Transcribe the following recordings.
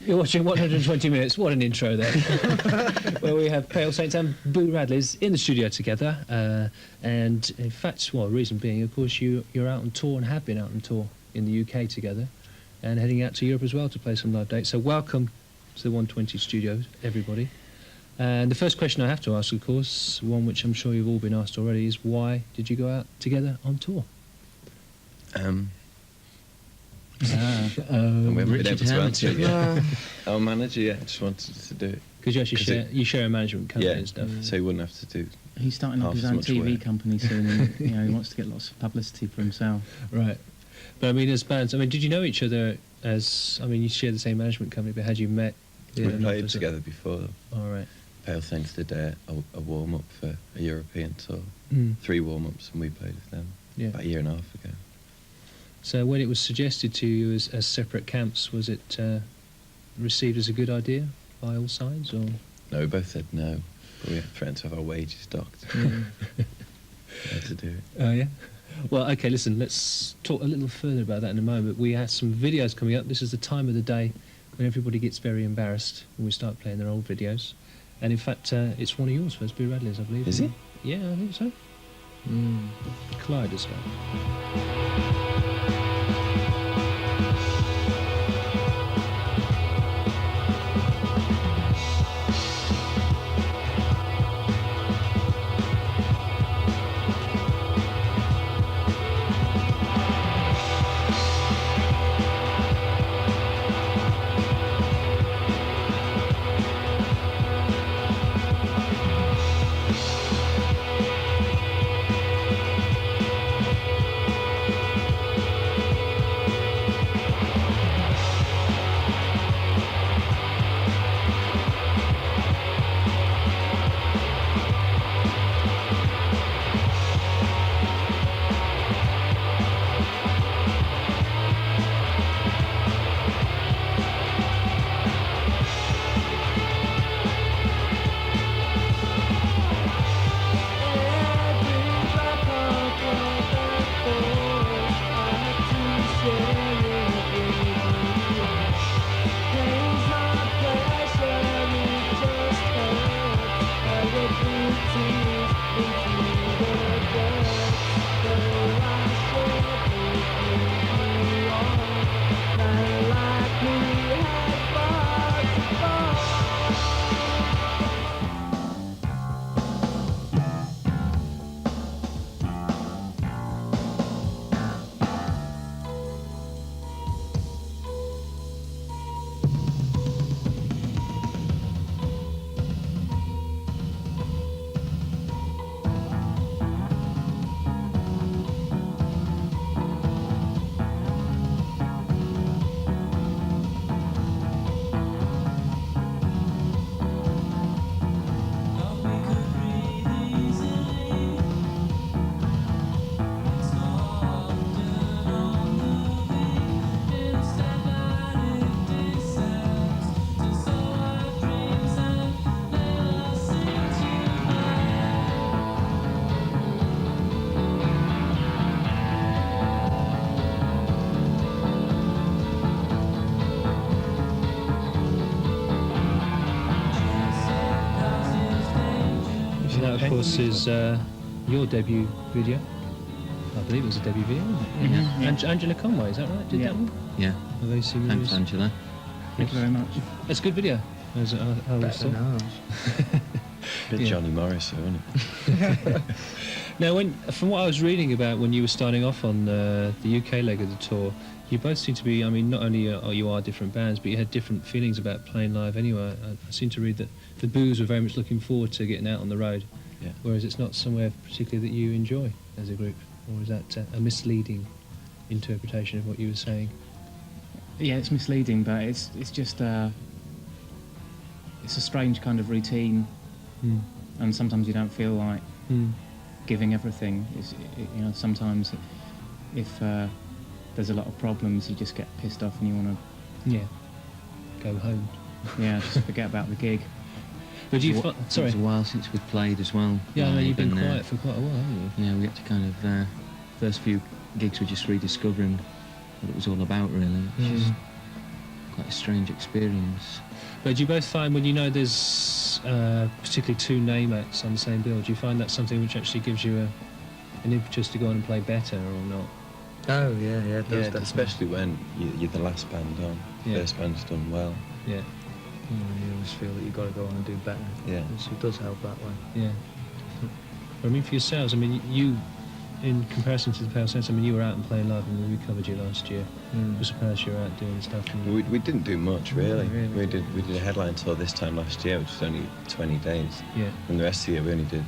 You're watching 120 Minutes. What an intro there. Where we have Pale Saints and Boo Radleys in the studio together. And in fact, well, reason being, of course, you're out on tour and have been out on tour in the UK together and heading out to Europe as well to play some live dates. So welcome to the 120 Studios, everybody. And the first question I have to ask, of course, one which I'm sure you've all been asked already, is why did you go out together on tour? We haven't been able to answer it yet. Our manager, just wanted to do it. Because you actually share a management company and stuff. So he wouldn't have to do. He's starting up his own TV company soon, and he wants to get lots of publicity for himself. Right. But I mean, as bands, did you know each other as? you share the same management company, but had you met? We played together before. All right. Pale Saints did a warm up for a European tour. 3 warm ups, and we played with them about a year and a half ago. So when it was suggested to you as separate camps, was it received as a good idea by all sides, or? No, we both said no, but we had friends to have our wages docked. Had to do it. Oh, yeah? Well, OK, listen, let's talk a little further about that in a moment. We have some videos coming up. This is the time of the day when everybody gets very embarrassed when we start playing their old videos. And in fact, it's one of yours first, Boo Radleys, I believe. Is it? Yeah, I think so. Kaleidoscope. That, of course, is your debut video. I believe it was a debut video, wasn't it? Angela Conway, is that right? Did that one? Yeah. Thanks, Angela. Thank you very much. It's a good video. I always thought. Bit Johnny Morris, isn't it? Now, from what I was reading about when you were starting off on the UK leg of the tour, you both seem to be, not only are you different bands, but you had different feelings about playing live anyway. I seem to read that the Boos were very much looking forward to getting out on the road, whereas it's not somewhere particularly that you enjoy as a group. Or is that a misleading interpretation of what you were saying? Yeah, it's misleading, but it's just it's a strange kind of routine, and sometimes you don't feel like giving everything. Sometimes if there's a lot of problems, you just get pissed off and you want to go home. Yeah, just forget about the gig. But do you sorry, it's a while since we've played as well. Yeah, I know you've been quiet for quite a while, haven't you? Yeah, we had to kind of first few gigs were just rediscovering what it was all about, really. It's just quite a strange experience. But do you both find when you know there's particularly two name acts on the same bill, do you find that something which actually gives you an impetus to go on and play better or not? Oh yeah, it does. Yeah, especially when you're the last band on. Yeah. First band's done well. Yeah. You always feel that you've got to go on and do better. Yeah. It does help that way. Yeah. I mean, for yourselves, I mean, you, in comparison to the Pale Saints, I mean, you were out and playing live, and we covered you last year. I suppose you were out doing stuff. And We didn't do much really. Really? We did a headline tour this time last year, which was only 20 days. Yeah. And the rest of the year we only did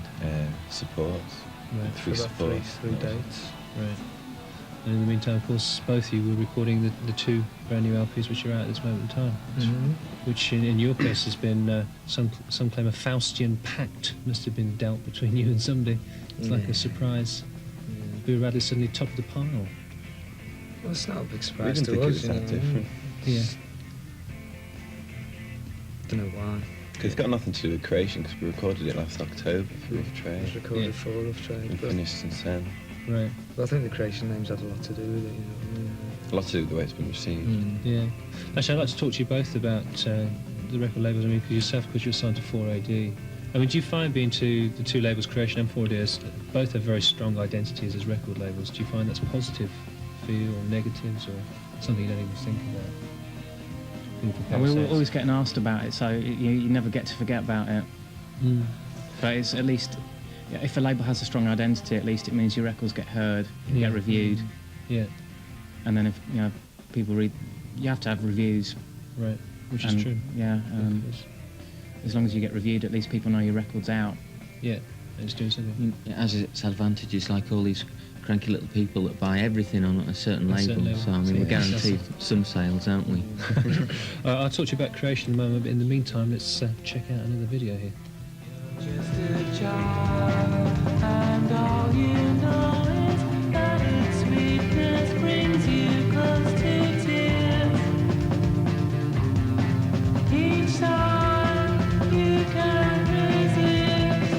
supports. Right. Three For about supports. three dates. Right. And in the meantime, of course, both of you were recording the two brand new LPs which are out at this moment in time, which in your case has been some claim a Faustian pact must have been dealt between you and somebody. It's like a surprise. Boo Radley suddenly top of the pile. Well, it's not a big We surprise didn't to think it us. was You know that what I mean? different. Yeah. Don't know why. Because it's got nothing to do with Creation, because we recorded it last October for Rough It was Trade. recorded for Rough Trade. And But finished since then. Right. I think the Creation names had a lot to do with it. You know what I mean? A lot to do with the way it's been received. Yeah. Actually, I'd like to talk to you both about the record labels. I mean, for yourself, because you're signed to 4AD. I mean, do you find being to the two labels, Creation and 4AD, as both have very strong identities as record labels? Do you find that's positive for you, or negatives, or something you don't even think about? And we're always getting asked about it, so you never get to forget about it. But it's at least, if a label has a strong identity, at least it means your records get heard, get reviewed. Yeah. And then if people read, you have to have reviews. Right. Which is true. Yeah. Because- As long as you get reviewed, at least people know your record's out. Yeah. And it's doing something. It has its advantages, like all these cranky little people that buy everything on a certain label. So I mean, Yeah. we're guaranteed some sales, aren't we? I'll talk to you about Creation in a moment, but in the meantime, let's check out another video here. Just a child, and all you know is that its sweetness brings you close to tears. Each time you can resist,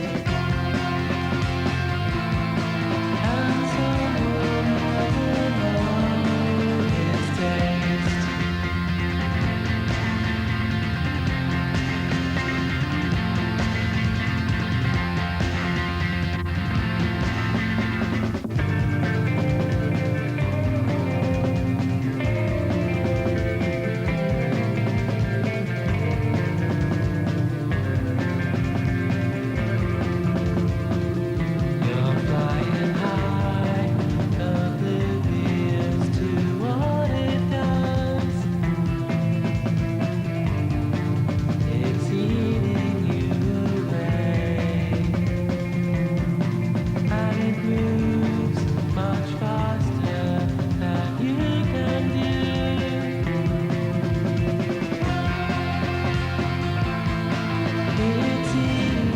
and someone never knows its taste. You're flying high, oblivious to what it does. It's eating you away, and it moves much faster than you can do. It's eating.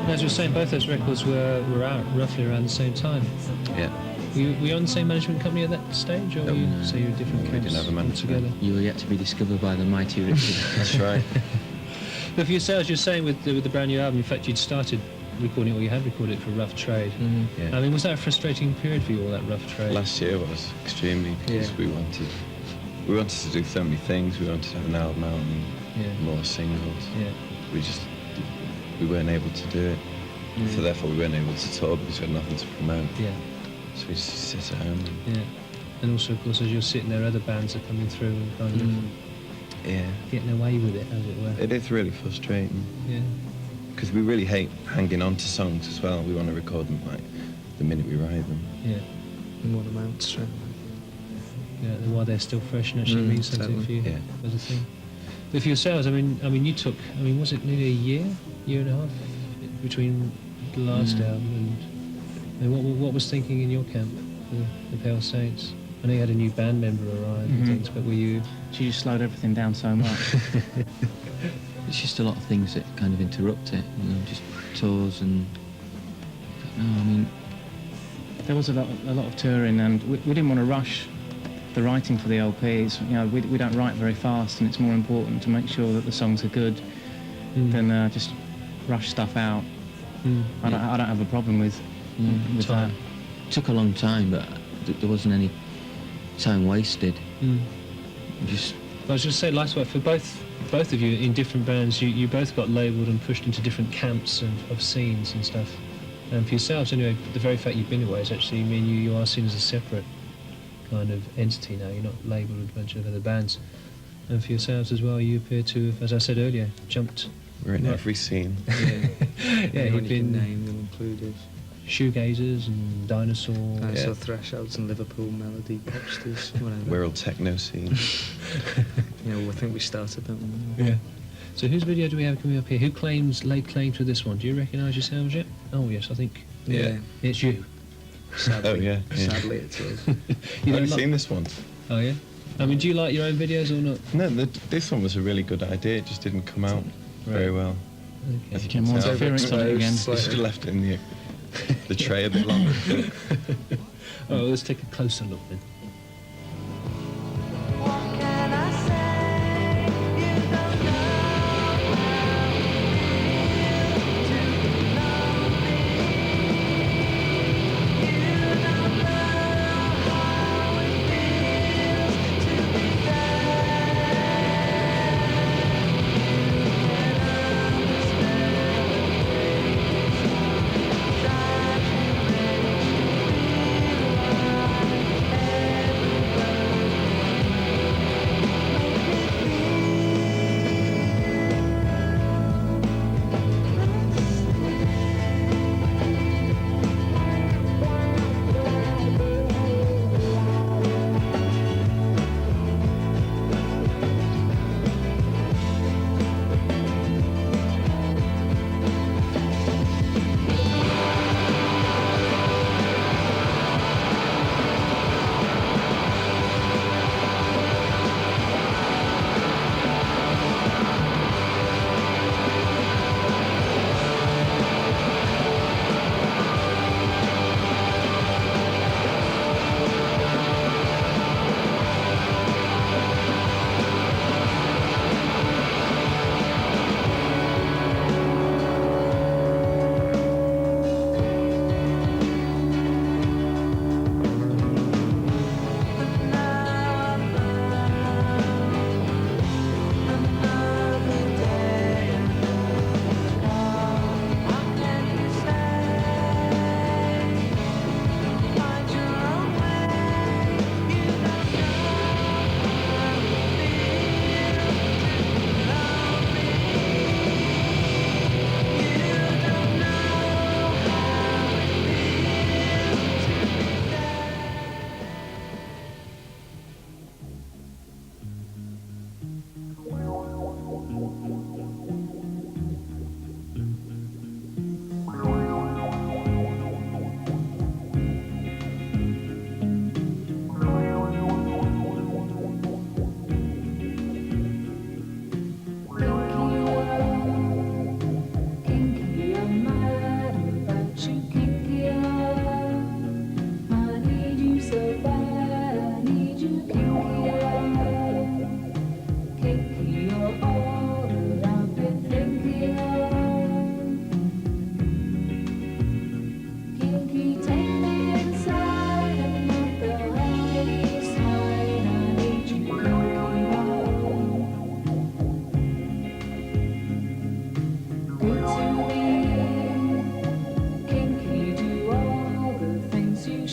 As we were saying, both those records were out roughly around the same time. Yeah. Were you on the same management company at that stage, or were you, so you were different We camps didn't have a management. altogether? You were yet to be discovered by the mighty Richard. That's right. But for yourselves, you're saying with the brand new album, in fact, you'd started recording it, or you had recorded it for Rough Trade. Yeah. I mean, was that a frustrating period for you, all that Rough Trade? Last year was extremely, because Yeah. we wanted to do so many things. We wanted to have an album out and more singles. Yeah. We weren't able to do it. So therefore we weren't able to tour because we had nothing to promote. Yeah. So we just sit at home. Yeah. And also, of course, as you're sitting there, other bands are coming through and kind of getting away with it, as it were. It is really frustrating. Yeah. Because we really hate hanging on to songs as well. We want to record them like the minute we write them. Yeah. And what amount straight Yeah. And while they're still fresh and actually means something for you. Yeah. As a thing. But for yourselves, I mean, you took. I mean, was it nearly a year and a half between the last album and what was thinking in your camp, the Pale Saints? I know you had a new band member arrive and things, but were you? She just slowed everything down so much. It's just a lot of things that kind of interrupt it, you know, just tours and. No, I mean, There was a lot of touring, and we didn't want to rush the writing for the LPs. You know, we don't write very fast, and it's more important to make sure that the songs are good than just rush stuff out. I don't have a problem with that. it took a long time, but there wasn't any time wasted. Just I was just saying, likewise, for both of you in different bands, you both got labelled and pushed into different camps of scenes and stuff. And for yourselves, anyway, the very fact you've been away is actually mean you are seen as a separate kind of entity now. You're not labelled with a bunch of other bands. And for yourselves as well, you appear to have, as I said earlier, jumped. We're in every scene. Yeah, Anyone you've you can been name them included. shoegazers and dinosaurs. Dinosaur Thresholds and Liverpool Melody Popsters, whatever. We're all techno scene. You know, I think we started that one. Yeah. So whose video do we have coming up here? Who laid claim to this one? Do you recognise yourselves yet? Oh yes, I think. Yeah. It's you. Sadly, Oh, yeah. Sadly it is. You I've don't only like- seen this one. Oh yeah. I mean, do you like your own videos or not? No, this one was a really good idea. It just didn't come out very well. Okay. As you Became can more tell. interference on it again. You should have left it in the tray a bit longer. Oh, let's take a closer look then. What can I say? You don't know how it feels to be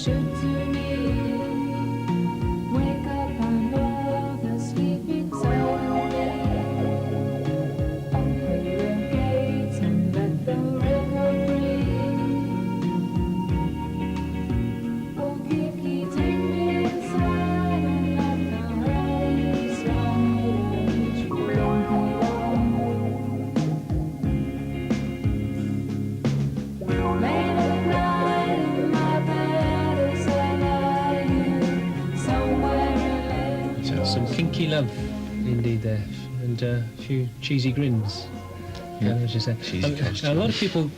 should to me. Wake up and know the sleeping soul in me. Open the gates and let the river breathe. Oh, Kiki, take me inside and let the rain slide and you don't belong. Late at night in my bed as I lie somewhere in Some kinky love, indeed, there, and a few cheesy grins. Yeah. As you said. Cheesy costume. A lot of people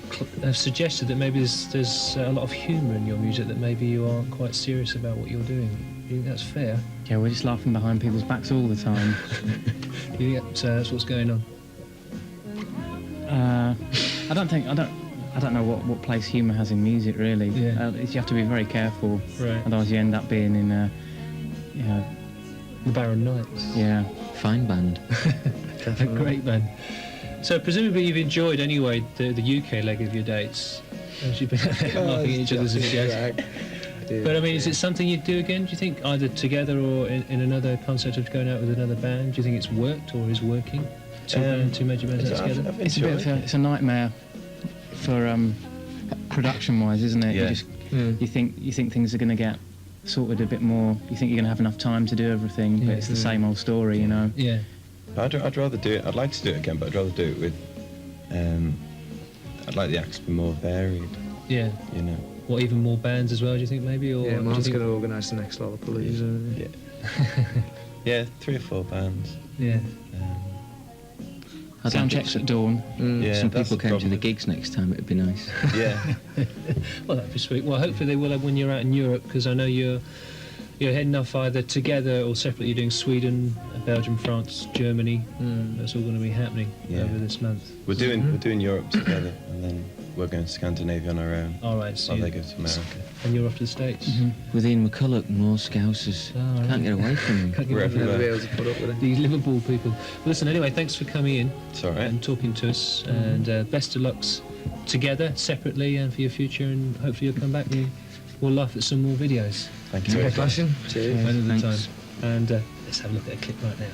have suggested that maybe there's a lot of humour in your music, that maybe you aren't quite serious about what you're doing. Do you think that's fair? Yeah, we're just laughing behind people's backs all the time. Do you think that's what's going on? I don't know what place humour has in music, really. Yeah. You have to be very careful, Right. otherwise you end up being in a, you know, The Barron Knights. yeah. Fine band. A great band. So presumably you've enjoyed anyway the UK leg of your dates, as you've been laughing at each other's videos. But I mean, is it something you'd do again? Do you think, either together or in another concept of going out with another band? Do you think it's worked or is working? Two major bands out together. I've It's a bit of enjoyed it's a nightmare for production-wise, isn't it? Yeah. You think things are going to get sorted a bit more. You think you're going to have enough time to do everything, Yeah. but it's the same old story, you know. Yeah. I'd rather do it. I'd like to do it again, but I'd rather do it with. I'd like the acts to be more varied. Yeah. You know. What, even more bands as well, do you think, maybe? Or Yeah, do you Mark's think- going to organise the next Lollapalooza. isn't he? Yeah. Yeah, 3 or 4 bands. Yeah. I think Sound checks at dawn. Yeah, some that's people the came to problem. the gigs next time, it'd be nice. Yeah. Well, that'd be sweet. Well, hopefully they will have when you're out in Europe, because I know you're heading off either together or separately. You're doing Sweden, Belgium, France, Germany. That's all going to be happening Yeah. over this month. We're doing Europe together, and then we're going to Scandinavia on our own. All right. So While they go to America. and you're off to the States. With Ian McCulloch, more Scousers. Oh, right. Can't get away from him. Can't get We're over everywhere. Never be able to put up with it. these Liverpool people. Well, listen, anyway, thanks for coming in It's all right. and talking to us, and best of lucks together, separately, and for your future, and hopefully you'll come back and we'll laugh at some more videos. Thank you very much. Smashing. Cheers. Another Thanks. time. And let's have a look at a clip right now.